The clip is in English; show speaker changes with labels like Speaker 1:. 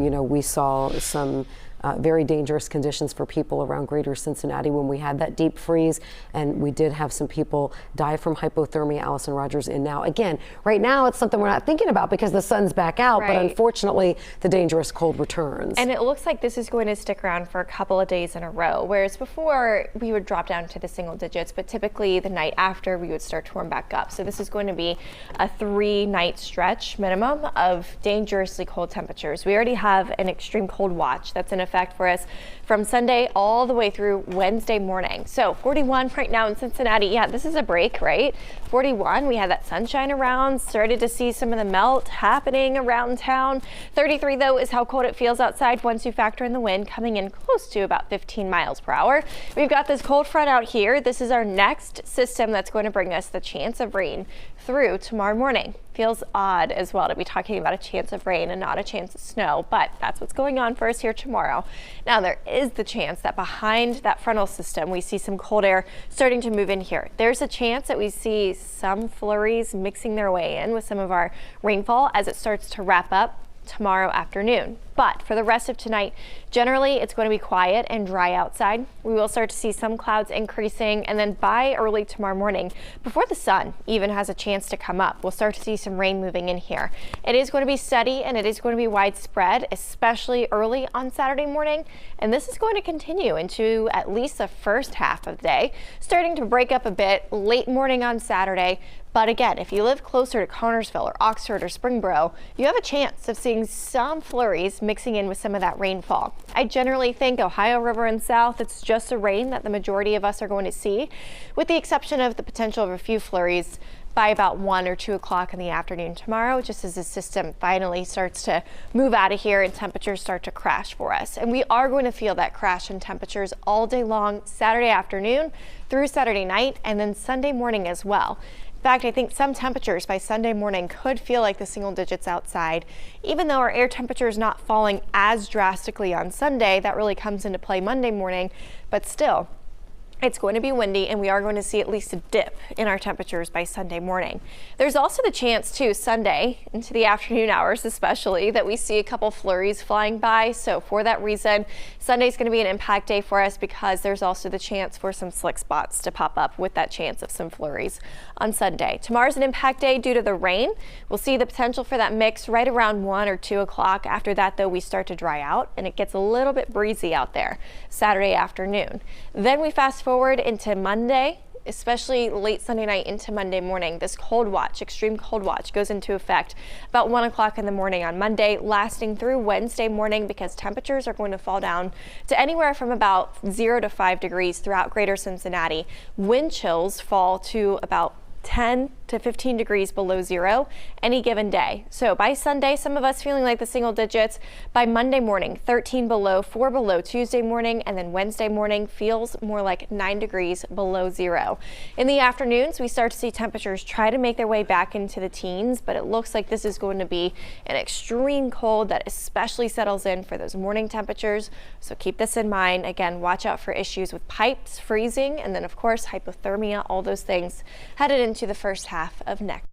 Speaker 1: we saw some very dangerous conditions for people around greater Cincinnati when we had that deep freeze, and we did have some people die from hypothermia. Allison Rogers in now. Again, right now it's something we're not thinking about because the sun's back out, but unfortunately the dangerous cold returns.
Speaker 2: And it looks like this is going to stick around for a couple of days in a row, whereas before we would drop down to the single digits, but typically the night after we would start to warm back up. So this is going to be a 3-night stretch minimum of dangerously cold temperatures. We already have an extreme cold watch that's in effect for us from Sunday all the way through Wednesday morning. So 41 right now in Cincinnati. Yeah, this is a break, right? 41, we had that sunshine around, started to see some of the melt happening around town. 33 though is how cold it feels outside once you factor in the wind coming in close to about 15 miles per hour. We've got this cold front out here. This is our next system that's going to bring us the chance of rain through tomorrow morning. Feels odd as well to be talking about a chance of rain and not a chance of snow, but that's what's going on for us here tomorrow. Now there is the chance that behind that frontal system we see some cold air starting to move in here. There's a chance that we see some flurries mixing their way in with some of our rainfall as it starts to wrap up tomorrow afternoon. But for the rest of tonight, generally it's going to be quiet and dry outside. We will start to see some clouds increasing, and then by early tomorrow morning, before the sun even has a chance to come up, we'll start to see some rain moving in here. It is going to be steady and it is going to be widespread, especially early on Saturday morning, and this is going to continue into at least the first half of the day, starting to break up a bit late morning on Saturday. But again, if you live closer to Connersville or Oxford or Springboro, you have a chance of seeing some flurries mixing in with some of that rainfall. I generally think Ohio River and south, it's just the rain that the majority of us are going to see, with the exception of the potential of a few flurries by about 1 or 2 o'clock in the afternoon tomorrow, just as the system finally starts to move out of here and temperatures start to crash for us. And we are going to feel that crash in temperatures all day long, Saturday afternoon through Saturday night, and then Sunday morning as well. In fact, I think some temperatures by Sunday morning could feel like the single digits outside. Even though our air temperature is not falling as drastically on Sunday, that really comes into play Monday morning, but still, it's going to be windy and we are going to see at least a dip in our temperatures by Sunday morning. There's also the chance too Sunday into the afternoon hours especially that we see a couple flurries flying by. So for that reason, Sunday is going to be an impact day for us because there's also the chance for some slick spots to pop up with that chance of some flurries on Sunday. Tomorrow's an impact day due to the rain. We'll see the potential for that mix right around 1 or 2 o'clock. After that though, we start to dry out and it gets a little bit breezy out there Saturday afternoon. Then we fast forward into Monday, especially late Sunday night into Monday morning. This cold watch, extreme cold watch, goes into effect about 1 o'clock in the morning on Monday, lasting through Wednesday morning because temperatures are going to fall down to anywhere from about 0 to 5 degrees throughout greater Cincinnati. Wind chills fall to about 10 to 15 degrees below zero any given day. So by Sunday, some of us feeling like the single digits. By Monday morning, 13 below, 4 below Tuesday morning, and then Wednesday morning feels more like 9 degrees below zero. In the afternoons, we start to see temperatures try to make their way back into the teens, but it looks like this is going to be an extreme cold that especially settles in for those morning temperatures. So keep this in mind. Again, watch out for issues with pipes freezing, and then of course hypothermia, all those things headed into the first half of next.